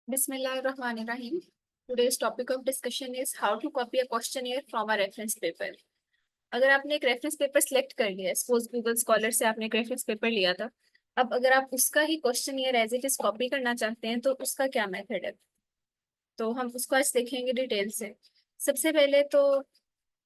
Bismillahirrahmanirrahim. Today's topic of discussion is how to copy a questionnaire from a reference paper. अगर आपने एक reference paper select कर लिया है, सपोज गूगल स्कॉलर से आपने एक रेफरेंस पेपर लिया था, अब अगर आप उसका ही questionnaire as it is copy करना चाहते हैं तो उसका क्या मेथड है, तो हम उसको आज देखेंगे डिटेल से। सबसे पहले तो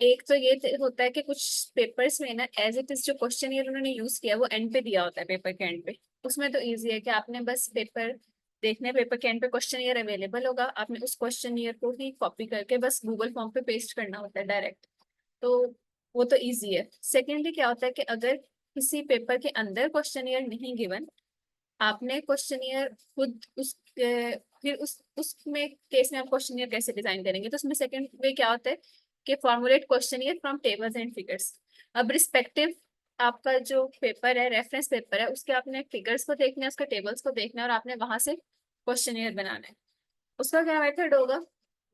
एक तो ये होता है कि कुछ पेपर्स में ना एज इट इज जो क्वेश्चनियर उन्होंने यूज किया वो एंड पे दिया होता है, पेपर के एंड पे। उसमें तो इजी है कि आपने बस पेपर देखने, पेपर के एंड पे क्वेश्चनियर अवेलेबल होगा, आपने उस क्वेश्चनियर को ही कॉपी करके बस गूगल फॉर्म पे पेस्ट करना होता है डायरेक्ट। तो वो तो इजी है। सेकेंडली क्या होता है कि अगर किसी पेपर के अंदर क्वेश्चनियर नहीं गिवन, आपने क्वेश्चनियर खुद उस फिर उसमें केस में आप क्वेश्चनियर कैसे डिजाइन करेंगे, तो उसमें सेकंड वे क्या होता है कि formulate questionnaire from tables and figures. अब रिस्पेक्टिव आपका जो पेपर है, रेफरेंस पेपर है, उसके आपने फिगर्स को देखना है, उसके टेबल्स को देखना है और आपने वहां से क्वेश्चनियर बनाना है। उसका क्या मेथड होगा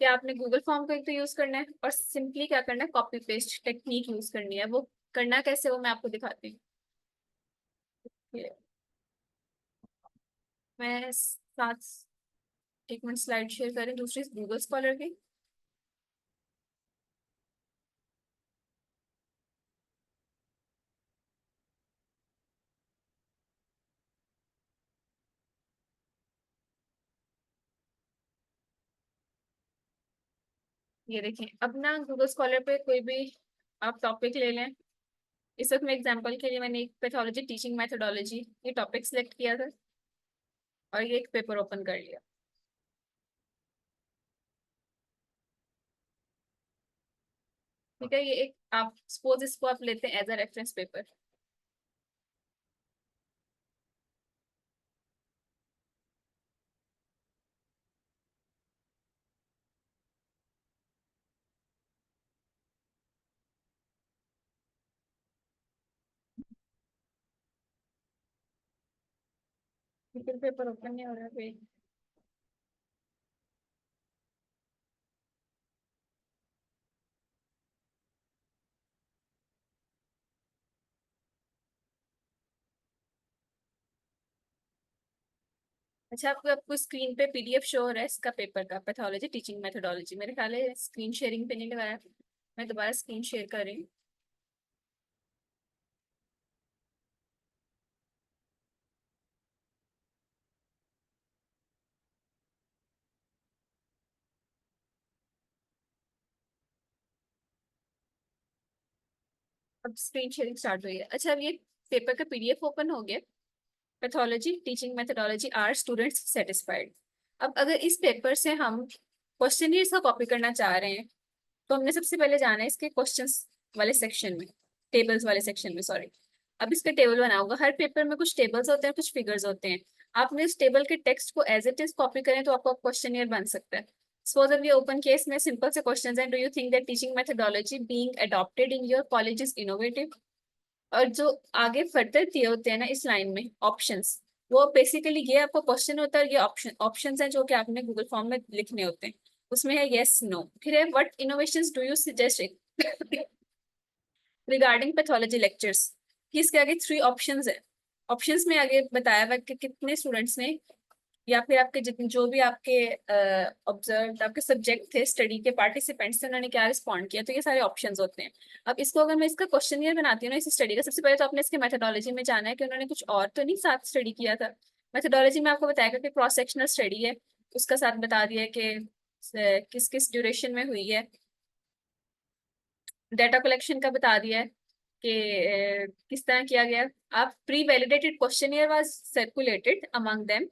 कि आपने गूगल फॉर्म को एक तो यूज करना है और सिंपली क्या करना है, कॉपी पेस्ट टेक्निक यूज करनी है। वो करना कैसे वो मैं आपको दिखाती हूँ। ये मैं साथ एक मिनट स्लाइड शेयर करें दूसरी गूगल स्कॉलर की। ये देखें, अब ना गूगल स्कॉलर पे कोई भी आप टॉपिक ले लें। इस वक्त मैं एग्जांपल के लिए मैंने एक पैथोलॉजी टीचिंग मेथोडोलॉजी ये टॉपिक सिलेक्ट किया था और ये एक पेपर ओपन कर लिया। ठीक है, ये एक आप सपोज इसको आप लेते हैं एज अ रेफरेंस पेपर। लेकिन पेपर ओपन नहीं हो रहा है। अच्छा, आपको आपको स्क्रीन पे पीडीएफ शो हो रहा है इसका, पेपर का पैथोलॉजी टीचिंग मेथोडोलॉजी। मेरे ख्याल है स्क्रीन शेयरिंग पे नहीं लगाया, मैं दोबारा स्क्रीन शेयर कर रही हूँ। अब स्क्रीन शेयरिंग स्टार्ट हुई है। अच्छा, अब ये पेपर का पीडीएफ ओपन हो गया। Pathology teaching methodology, are students satisfied. अब अगर इस पेपर से हम क्वेश्चन का कॉपी करना चाह रहे हैं, तो हमने सबसे पहले जाना है इसके क्वेश्चंस वाले सेक्शन में, टेबल्स वाले सेक्शन में, सॉरी। अब इसका टेबल बना होगा, हर पेपर में कुछ टेबल्स होते हैं, कुछ फिगर्स होते हैं। आपने इस टेबल के टेक्स्ट को एज इट इज कॉपी करें तो आपका क्वेश्चन बन सकता है। सपोज अब ये ओपन केस में सिंपल से क्वेश्चंस हैं। Do you think that teaching methodology being adopted in your college is innovative? और जो आगे फर्दर दिए होते हैं ना इस लाइन में ऑप्शंस, वो बेसिकली ये आपको क्वेश्चन होता है, ये ऑप्शंस हैं जो कि आपने गूगल फॉर्म में लिखने होते हैं। उसमें है यस नो, फिर है what innovations do you suggest regarding pathology lectures. इसके आगे थ्री ऑप्शंस है। ऑप्शंस में आगे बताया हुआ कि कितने स्टूडेंट्स ने, या फिर आपके जितने जो भी आपके ऑब्जर्व आपके सब्जेक्ट थे, स्टडी के पार्टिसिपेंट्स थे, उन्होंने क्या रिस्पॉन्ड किया। तो ये सारे ऑप्शंस होते हैं। अब इसको अगर मैं इसका क्वेश्चनियर बनाती हूँ ना इस स्टडी का, सबसे पहले तो आपने इसके मेथोडोलॉजी में जाना है कि उन्होंने कुछ और तो नहीं साथ स्टडी किया था। मेथोडोलॉजी में आपको बताएगा कि क्रॉस सेक्शनल स्टडी है, उसका साथ बता दिया है कि किस किस ड्यूरेशन में हुई है। डाटा कलेक्शन का बता दिया है कि किस तरह किया गया। आप pre validated questionnaire was circulated among them,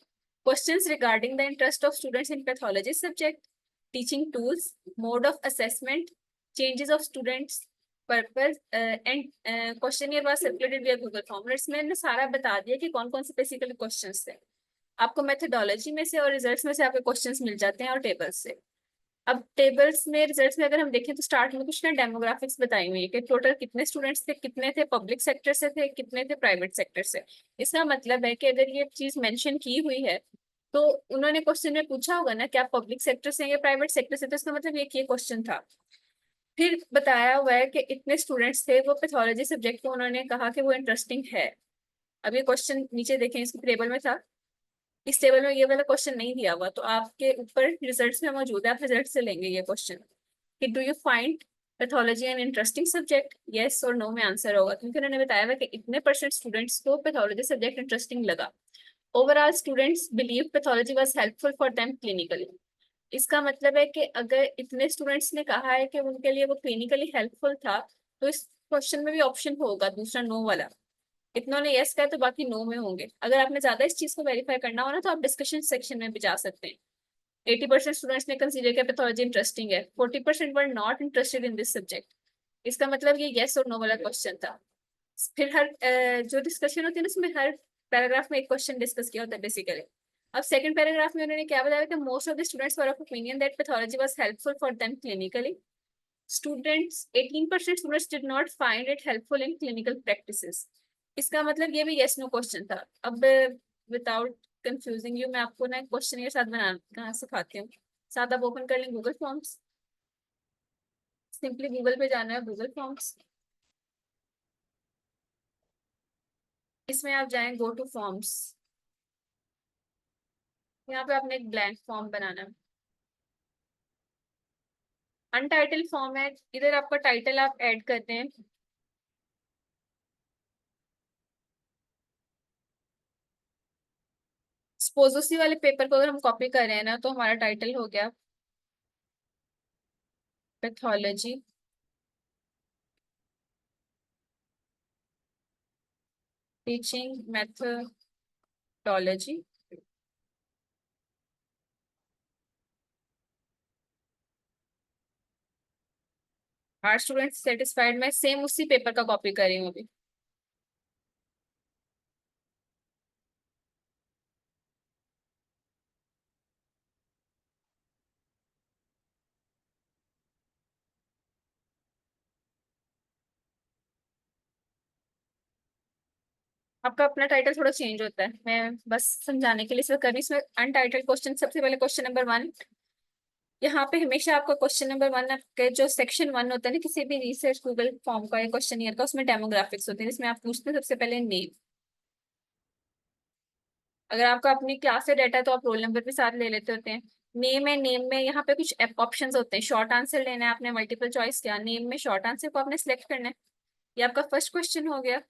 questions regarding the interest of students in pathology subject, teaching tools, mode of assessment, changes of students, purpose and questionnaire was circulated विया गूगल फॉर्म। इसमें मैंने सारा बता दिया कि कौन कौन से बेसिकली क्वेश्चंस थे। आपको मेथोडोलॉजी में से और रिजल्ट्स में से आपके क्वेश्चंस मिल जाते हैं और टेबल्स से। अब टेबल्स में रिजल्ट्स में अगर हम देखें तो स्टार्ट में कुछ ना डेमोग्राफिक्स बताई हुई है कि टोटल कितने स्टूडेंट्स थे, कितने थे पब्लिक सेक्टर से थे, कितने थे प्राइवेट सेक्टर से। इसका मतलब है कि अगर ये चीज मेंशन की हुई है तो उन्होंने क्वेश्चन में पूछा होगा ना कि आप पब्लिक सेक्टर से या प्राइवेट सेक्टर से, तो इसका मतलब ये क्वेश्चन था। फिर बताया हुआ है कि इतने स्टूडेंट्स थे, वो पैथोलॉजी सब्जेक्ट को उन्होंने कहा कि वो इंटरेस्टिंग है। अब ये क्वेश्चन नीचे देखें, इसके टेबल में था इस टेबल में ये वाला क्वेश्चन नहीं दिया हुआ, तो आपके ऊपर रिजल्ट्स में मौजूद है, आप रिजल्ट से लेंगे ये क्वेश्चन कि do you find pathology an interesting subject, yes और नो में आंसर होगा, क्योंकि उन्होंने बताया हुआ कि इतने परसेंट स्टूडेंट्स को पैथोलॉजी सब्जेक्ट इंटरेस्टिंग लगा। Overall students believe pathology was helpful for them clinically. इसका मतलब है कि अगर इतने स्टूडेंट्स ने कहा है कि उनके लिए वो क्लिनिकली हेल्पफुल था, तो इस क्वेश्चन में भी ऑप्शन होगा दूसरा नो वाला। इतनों ने यस कहा तो बाकी नो में होंगे। अगर आपने ज्यादा इस चीज को वेरीफाई करना हो ना, तो आप डिस्कशन सेक्शन में भी जा सकते हैं। 80% स्टूडेंट्स ने कंसीडर किया पैथोलॉजी इंटरेस्टिंग है, 40% were not interested in this subject. इसका मतलब ये यस और नो वाला क्वेश्चन था। फिर हर जो डिस्कशन होती है ना, उसमें हर पैराग्राफ में एक क्वेश्चन डिस्कस किया होता है बेसिकली। अब सेकंड पैराग्राफ में उन्होंने क्या बताया कि most of the students were of opinion that pathology was helpful for them clinically. Students 18% students did not find it helpful in clinical practices. इसका मतलब ये भी यस नो क्वेश्चन था। अब विदाउट कंफ्यूजिंग यू, मैं आपको ना क्वेश्चन के साथ बनाना सिखाती हूँ। साथ आप ओपन कर लें गूगल फॉर्म्स। सिंपली गूगल पे जाना है, गूगल फॉर्म्स। इसमें आप जाएं गो टू फॉर्म्स। यहाँ पे आपने एक ब्लैंक फॉर्म बनाना है। अनटाइटल फॉर्म है, इधर आपका टाइटल आप ऐड करते हैं। सपोज उसी वाले पेपर को अगर हम कॉपी कर रहे हैं ना, तो हमारा टाइटल हो गया pathology teaching methodology. Are student satisfied, मैं सेम उसी पेपर का कॉपी कर रही हूँ अभी। आपका अपना टाइटल थोड़ा चेंज होता है, मैं बस समझाने के लिए इसमें कर रही हूँ। इसमें अनटाइटल क्वेश्चन, सबसे पहले क्वेश्चन नंबर 1। यहाँ पे हमेशा आपका क्वेश्चन नंबर 1 आपके जो सेक्शन 1 होता है ना किसी भी रिसर्च गूगल फॉर्म का या क्वेश्चन ईयर का, उसमें डेमोग्राफिक्स होते हैं, जिसमें आप पूछते हैं सबसे पहले नेम। अगर आपका अपनी क्लास से डाटा है तो आप रोल नंबर भी साथ ले लेते होते हैं। नेम है, नेम में यहाँ पे कुछ ऑप्शंस होते हैं। शॉर्ट आंसर लेना है आपने, मल्टीपल चॉइस किया, नेम में शॉर्ट आंसर को आपने सिलेक्ट करना है। ये आपका फर्स्ट क्वेश्चन हो गया,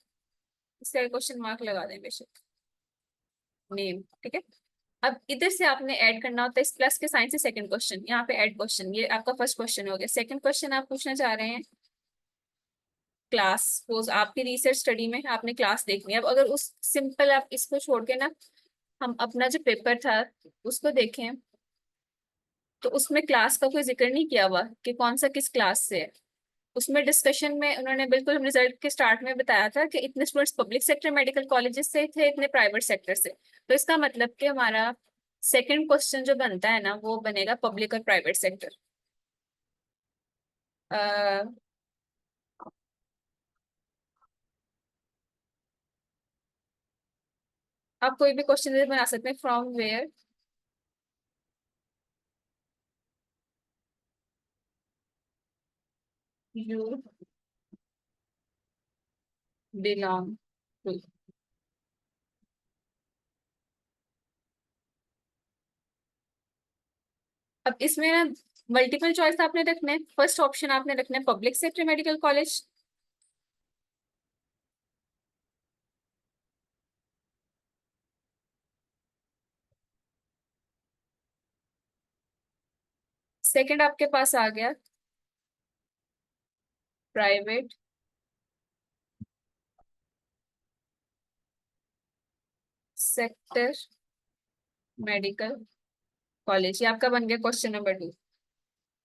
इसका क्वेश्चन मार्क लगा दें बेशक। नेम, ठीक है। अब इधर से आपने ऐड करना होता है इस प्लस के साइन से सेकंड क्वेश्चन, यहाँ पे ऐड क्वेश्चन। ये आपका फर्स्ट क्वेश्चन हो गया। सेकंड क्वेश्चन आप पूछना चाह रहे हैं क्लास। सपोज आपकी रिसर्च स्टडी में आपने क्लास देखनी है। अब अगर उस सिंपल आप इसको छोड़ के ना, हम अपना जो पेपर था उसको देखें, तो उसमें क्लास का कोई जिक्र नहीं किया हुआ कि कौन सा किस क्लास से है। उसमें डिस्कशन में उन्होंने बिल्कुल हम रिजल्ट के स्टार्ट में बताया था कि इतने students public sector medical colleges से थे, इतने प्राइवेट सेक्टर से। तो इसका मतलब कि हमारा सेकंड क्वेश्चन जो बनता है ना, वो बनेगा पब्लिक और प्राइवेट सेक्टर। आप कोई भी क्वेश्चन बना सकते हैं। From where you belong to. अब इसमें ना मल्टीपल चॉइस आपने रखना है। फर्स्ट ऑप्शन आपने रखना है public sector medical college. Second आपके पास आ गया प्राइवेट सेक्टर मेडिकल कॉलेज। ये आपका बन गया क्वेश्चन नंबर 2।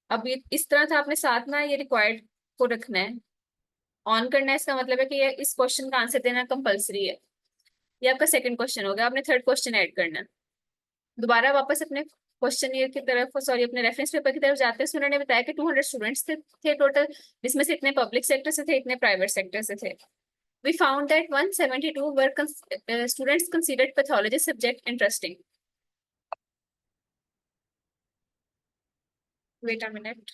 अब ये इस तरह से आपने साथ में ये रिक्वायर्ड को रखना है, ऑन करना है। इसका मतलब है कि ये इस क्वेश्चन का आंसर देना कंपलसरी है। ये आपका सेकंड क्वेश्चन हो गया। आपने थर्ड क्वेश्चन ऐड करना है। दोबारा वापस अपने क्वेश्चन ईयर की तरफ, सॉरी अपने रेफरेंस पेपर की तरफ जाते हैं। So, उन्होंने बताया कि 200 स्टूडेंट्स थे टोटल, जिसमें से इतने पब्लिक सेक्टर से थे, इतने प्राइवेट सेक्टर से थे। We found that 172 were students considered pathology subject interesting. Wait a minute.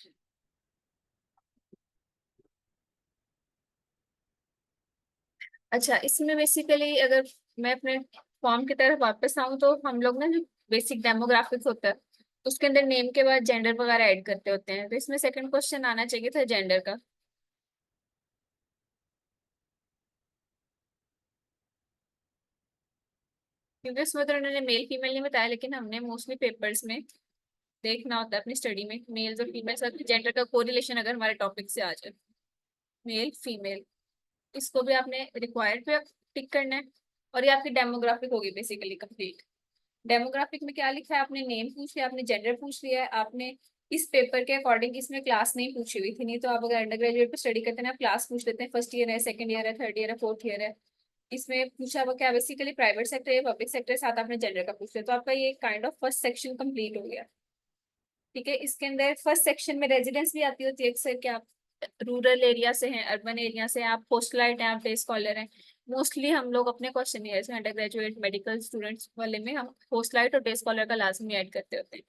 अच्छा, इसमें बेसिकली अगर मैं अपने फॉर्म की तरफ वापस आऊँ तो हम लोग ना जो बेसिक डेमोग्राफिक्स होता है उसके अंदर नेम के बाद जेंडर वगैरह ऐड करते होते हैं, तो इसमें सेकंड क्वेश्चन आना चाहिए था जेंडर का। क्योंकि उसमें तो उन्होंने मेल फीमेल नहीं बताया, लेकिन हमने मोस्टली पेपर्स में देखना होता है अपनी स्टडी में मेल्स और फीमेल्स का जेंडर का कोरिलेशन अगर हमारे टॉपिक से आ जाए, मेल फीमेल, इसको भी आपने रिक्वायर्ड पे टिक करना है। और ये आपकी डेमोग्राफिक होगी बेसिकली कंप्लीट। डेमोग्राफिक में क्या लिखा है, आपने नेम पूछ लिया, आपने जेंडर पूछ लिया है, आपने इस पेपर के अकॉर्डिंग इसमें क्लास नहीं पूछी हुई थी, नहीं तो आप अगर अंडर ग्रेजुएट पे स्टडी करते हैं ना क्लास पूछ लेते हैं, फर्स्ट ईयर है, सेकंड ईयर है, थर्ड ईयर है, फोर्थ ईयर है। इसमें पूछा हुआ क्या बेसिकली प्राइवेट सेक्टर या पब्लिक सेक्टर, साथ आपने जेंडर का पूछ लिया, तो आपका ये kind of first section complete हो गया। ठीक है, इसके अंदर फर्स्ट सेक्शन में रेजिडेंस भी आती होती है अक्सर, कि आप रूरल एरिया से हैं, अर्बन एरिया से हैं, आप पोस्टलाइट हैं, आप डे स्कॉलर हैं। मोस्टली हम लोग अपने क्वेश्चन में अंडर ग्रेजुएट मेडिकल स्टूडेंट्स वाले में हम पोस्टलाइट और डे स्कॉलर का लाजमी ऐड करते होते हैं।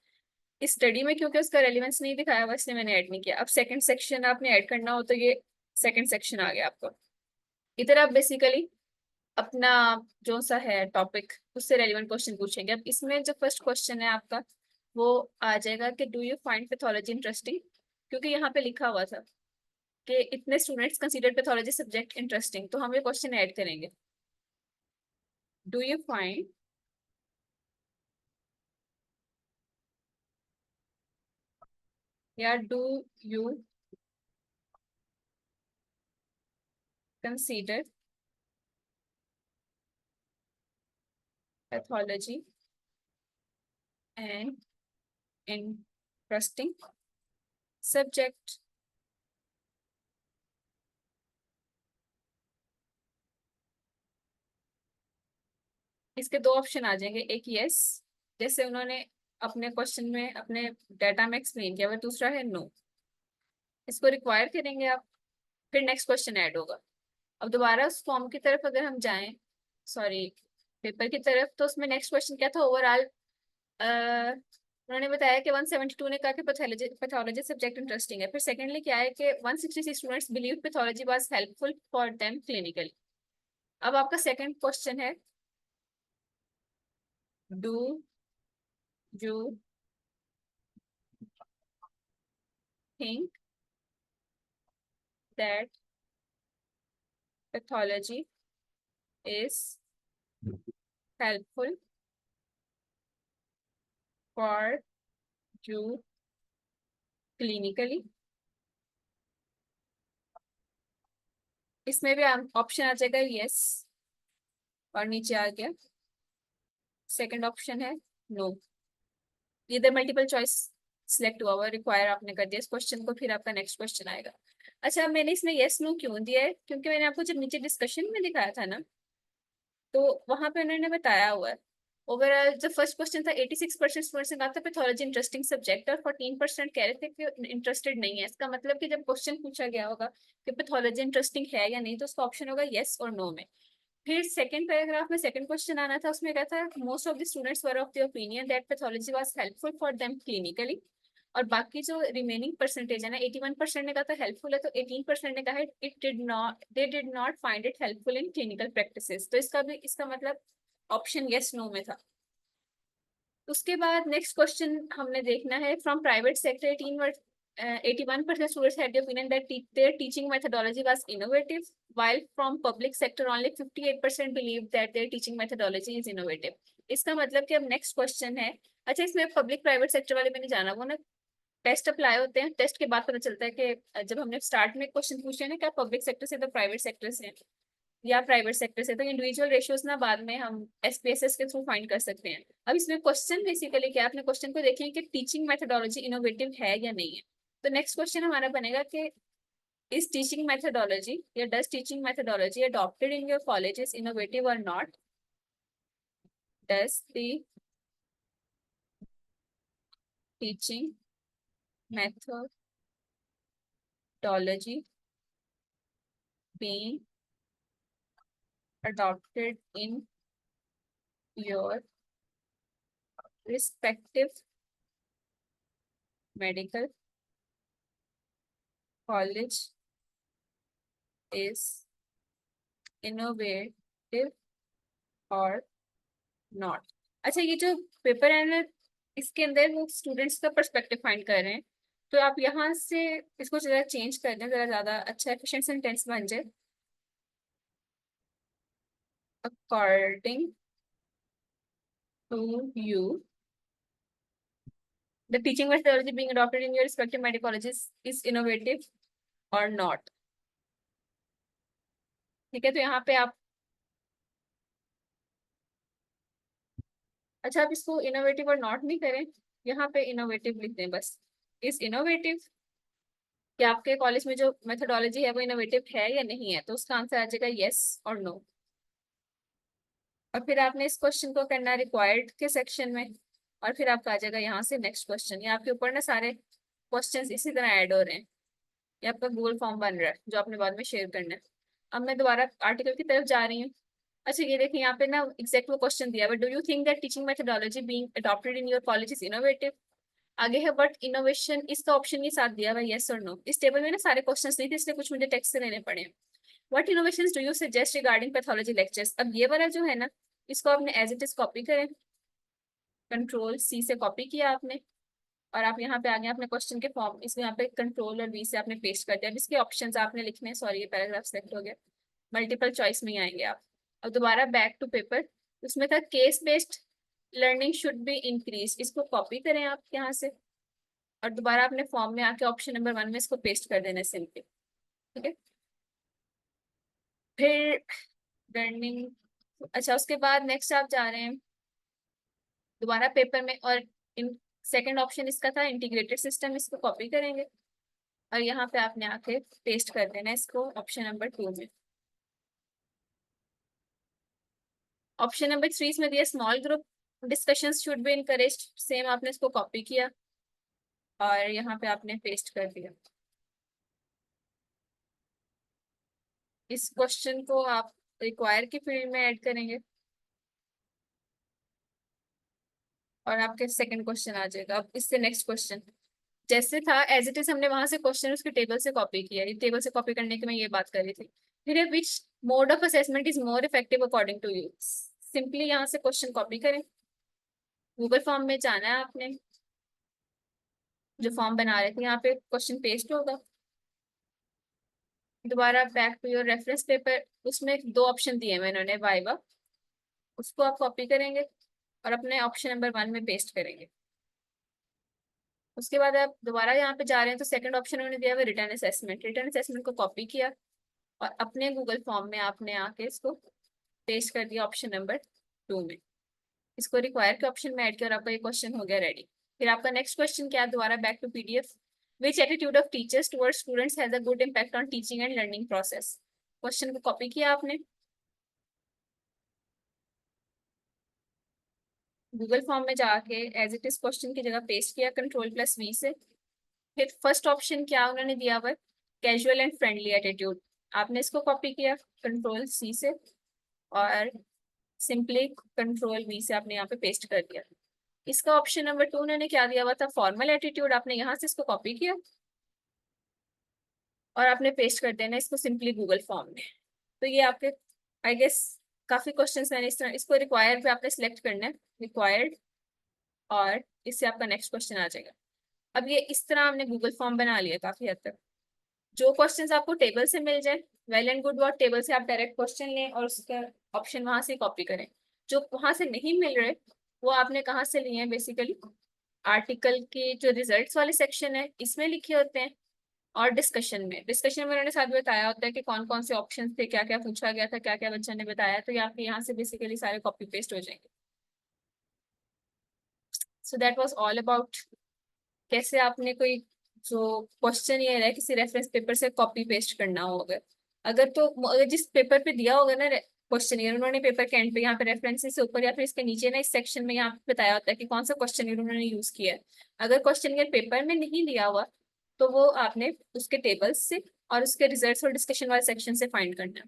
इस स्टडी में क्योंकि उसका रेलिवेंस नहीं दिखाया हुआ इसलिए मैंने ऐड नहीं किया। अब सेकंड सेक्शन आपने ऐड करना हो तो ये सेकंड सेक्शन आ गया आपको। इधर आप बेसिकली अपना जो सा है टॉपिक उससे रेलिवेंट क्वेश्चन पूछेंगे। अब इसमें जो फर्स्ट क्वेश्चन है आपका वो आ जाएगा कि do you find pathology interesting, क्योंकि यहाँ पे लिखा हुआ था कि इतने students consider pathology subject interesting, तो हम ये क्वेश्चन ऐड करेंगे। डू यू फाइंड या do you consider pathology and interesting subject. इसके दो ऑप्शन आ जाएंगे, एक यस जैसे उन्होंने अपने क्वेश्चन में अपने डाटा में एक्सप्लेन किया, और दूसरा है नो। इसको रिक्वायर करेंगे आप, फिर नेक्स्ट क्वेश्चन ऐड होगा। अब दोबारा उस फॉर्म की तरफ अगर हम जाएं, सॉरी पेपर की तरफ, तो उसमें नेक्स्ट क्वेश्चन क्या था ओवरऑल। उन्होंने बताया कि 172 ने कहा कि पैथोलॉजी पैथोलॉजी सब्जेक्ट इंटरेस्टिंग है। फिर सेकेंडली क्या है कि 166 students believe pathology was helpful for them clinically. अब आपका सेकंड क्वेश्चन है, do you think that pathology is helpful for you clinically. इसमें भी ऑप्शन आ जाएगा यस और नीचे आ गया सेकंड ऑप्शन है नो। इधर मल्टीपल चॉइस सिलेक्ट हुआ हुआ, रिक्वायर आपने कर दिया इस क्वेश्चन को, फिर आपका नेक्स्ट क्वेश्चन आएगा। अच्छा, मैंने इसमें यस नो क्यों दिया है, क्योंकि मैंने आपको जब नीचे डिस्कशन में दिखाया था ना, तो वहां पे उन्होंने बताया हुआ है ओवरऑल जो फर्स्ट क्वेश्चन था 86% स्टूडेंट्स ने कहा था पैथोलॉजी इंटरेस्टिंग सब्जेक्ट, और 14% कह रहे थे कि इंटरेस्टेड नहीं है। इसका मतलब कि जब क्वेश्चन पूछा गया होगा कि पैथोलॉजी इंटरेस्टिंग है या नहीं, तो उसका ऑप्शन होगा येस और नो में। फिर सेकंड पैराग्राफ में सेकंड क्वेश्चन आना था, उसमें कहता है most of the students were of the opinion that pathology was helpful for them clinically. और बाकी जो रिमेनिंग परसेंटेज है ना, 81% ने कहा था हेल्पफुल है, तो 18% ने कहा है it did not they did not find it helpful in clinical practices. तो इसका भी इसका मतलब ऑप्शन यस नो में था। उसके बाद नेक्स्ट क्वेश्चन हमने देखना है from private sector 81% students had the opinion that their teaching methodology was innovative, while from public sector only 58% believed that their teaching methodology is innovative. इसका मतलब कि अब नेक्स्ट क्वेश्चन है। अच्छा, इसमें पब्लिक प्राइवेट सेक्टर वाले में नहीं जाना, वो ना टेस्ट अप्लाई होते हैं, टेस्ट के बाद पता चलता है कि जब हमने स्टार्ट में क्वेश्चन पूछे ना क्या पब्लिक सेक्टर से तो प्राइवेट सेक्टर से या प्राइवेट सेक्टर से, तो इंडिविजुअल रेशियोज ना बाद में हम एसपीएसएस के थ्रू फाइंड कर सकते हैं। अब इसमें क्वेश्चन बेसिकली क्या, अपने क्वेश्चन को देखें कि टीचिंग मेथोडोलॉजी इनोवेटिव है या नहीं है। तो नेक्स्ट क्वेश्चन हमारा बनेगा कि इज टीचिंग मेथोडोलॉजी या does teaching methodology adopted in your colleges innovative और not. Does the teaching methodology being adopted in your respective medical college is innovative or not. अच्छा, ये जो पेपर है ना, इसके अंदर वो स्टूडेंट्स का पर्सपेक्टिव फाइंड कर रहे हैं, तो आप यहाँ से इसको जरा चेंज कर दें, जरा ज्यादा अच्छा एफिशिएंट सेंटेंस बन जाए। According to you the teaching methodology being adopted in your respective medical colleges is innovative or not। ठीक है, तो यहाँ पे आप, अच्छा आप इसको इनोवेटिव और नॉट नहीं करें, यहाँ पे इनोवेटिव लिख दें बस। इज इनोवेटिव, कि आपके कॉलेज में जो मेथोडोलॉजी है वो इनोवेटिव है या नहीं है, तो उसका आंसर आ जाएगा यस और नो। और फिर आपने इस क्वेश्चन को करना रिक्वायर्ड के सेक्शन में, और फिर आपका आ जाएगा यहाँ से नेक्स्ट क्वेश्चन। ये आपके ऊपर ना सारे क्वेश्चंस इसी तरह ऐड हो रहे हैं। ये आपका गूगल फॉर्म बन रहा है जो आपने बाद में शेयर करना है। अब मैं दोबारा आर्टिकल की तरफ जा रही हूँ। अच्छा, ये देखिए यहाँ पे ना एग्जैक्ट वो क्वेश्चन दिया है, do you think that teaching methodology being adopted in your college is innovative. आगे है बट इनोवेशन, इसका ऑप्शन के साथ दिया हुआ है यस और नो। इस टेबल में ना सारे क्वेश्चंस नहीं थे, इसलिए कुछ मुझे टेक्स्ट से लेने पड़े। What innovations do you suggest regarding pathology lectures. अब ये वाला जो है ना, इसको आपने एज इट इज कॉपी करें, कंट्रोल सी से कॉपी किया आपने, और आप यहाँ पे आ गए अपने क्वेश्चन के फॉर्म, इसको यहाँ पे कंट्रोल और वी से आपने पेस्ट कर दिया। अब इसके ऑप्शंस आपने लिखने हैं, सॉरी ये पैराग्राफ सेलेक्ट हो गया, मल्टीपल चॉइस में ही आएंगे आप। अब दोबारा बैक टू पेपर, उसमें था case based learning should be increase, इसको कॉपी करें आप यहाँ से, और दोबारा अपने फॉर्म में आके ऑप्शन नंबर 1 में इसको पेस्ट कर देना सिंपली। ठीक है, फिर लर्निंग, अच्छा उसके बाद नेक्स्ट आप जा रहे हैं दोबारा पेपर में, और इन सेकंड ऑप्शन इसका था इंटीग्रेटेड सिस्टम, इसको कॉपी करेंगे और यहाँ पे आपने आके पेस्ट कर देना है इसको ऑप्शन नंबर 2 में। ऑप्शन नंबर 3 इसमें दिया small group discussions should be encouraged, same आपने इसको कॉपी किया और यहाँ पे आपने पेस्ट कर दिया। इस क्वेश्चन को आप रिक्वायर की फील्ड में ऐड करेंगे और आपके सेकंड क्वेश्चन आ जाएगा। अब इससे नेक्स्ट क्वेश्चन जैसे था एज इट इज, हमने वहां से क्वेश्चन उसके टेबल से कॉपी किया, ये टेबल से कॉपी करने की मैं ये बात कर रही थी। फिर which mode of assessment is more effective according to you, simply यहाँ से क्वेश्चन कॉपी करें, गूगल फॉर्म में जाना है आपने, जो फॉर्म बना रहे थे यहाँ पे क्वेश्चन पेस्ट होगा। दोबारा back to your reference paper, उसमें 2 ऑप्शन दिए हैं इन्होंने वाइवा, उसको आप कॉपी करेंगे और अपने ऑप्शन नंबर 1 में पेस्ट करेंगे। उसके बाद आप दोबारा यहाँ पे जा रहे हैं तो सेकंड ऑप्शन उन्होंने दिया हुआ रिटर्न असेसमेंट, रिटर्न असेसमेंट को कॉपी किया और अपने गूगल फॉर्म में आपने आके इसको पेस्ट कर दिया ऑप्शन नंबर 2 में। इसको रिक्वायर के ऑप्शन में ऐड किया और आपका ये क्वेश्चन हो गया रेडी। फिर आपका नेक्स्ट क्वेश्चन क्या है, दोबारा back to PDF, which attitude of teachers towards students has a good impact on teaching and learning process. Question को कॉपी किया आपने, गूगल फॉर्म में जाके एज इट इज क्वेश्चन की जगह पेस्ट किया कंट्रोल+V से। फिर फर्स्ट ऑप्शन क्या उन्होंने दिया हुआ, कैजुअल एंड फ्रेंडली एटीट्यूड, आपने इसको कॉपी किया कंट्रोल+C से और सिंपली कंट्रोल+V से आपने यहाँ पे पेस्ट कर दिया। इसका ऑप्शन नंबर 2 उन्होंने क्या दिया हुआ था, फॉर्मल एटीट्यूड, आपने यहाँ से इसको कॉपी किया और आपने पेस्ट कर देना इसको सिंपली गूगल फॉर्म में। तो ये आपके आई गेस काफी क्वेश्चंस मैंने इस तरह, इसको रिक्वायर्ड पे आपने सिलेक्ट करना है रिक्वायर्ड, और इससे आपका नेक्स्ट क्वेश्चन आ जाएगा। अब ये इस तरह हमने गूगल फॉर्म बना लिया काफी हद तक। जो क्वेश्चंस आपको टेबल से मिल जाए वेल एंड गुड, वो टेबल से आप डायरेक्ट क्वेश्चन लें और उसका ऑप्शन वहां से कॉपी करें। जो वहां से नहीं मिल रहे वो आपने कहाँ से लिए हैं, बेसिकली आर्टिकल के जो रिजल्ट्स वाले सेक्शन है इसमें लिखे होते हैं, और डिस्कशन में उन्होंने साथ बताया होता है कि कौन कौन से ऑप्शन थे, क्या क्या पूछा गया था, क्या क्या बच्चा ने बताया, तो आपके यहाँ से बेसिकली सारे कॉपी पेस्ट हो जाएंगे। So that was all about कैसे आपने कोई जो क्वेश्चन ये है किसी रेफरेंस पेपर से कॉपी पेस्ट करना होगा। अगर तो अगर जिस पेपर पे दिया होगा ना क्वेश्चन ईयर, उन्होंने पेपर के एंड पे यहाँ पे रेफरेंसेस से ऊपर या फिर इसके नीचे ना इस सेक्शन में यहाँ पे बताया होता है कि कौन सा क्वेश्चन ईयर उन्होंने यूज किया है। अगर क्वेश्चन ईयर पेपर में नहीं दिया हुआ तो वो आपने उसके टेबल्स से और उसके रिजल्ट्स और डिस्कशन वाले सेक्शन से फाइंड करना है।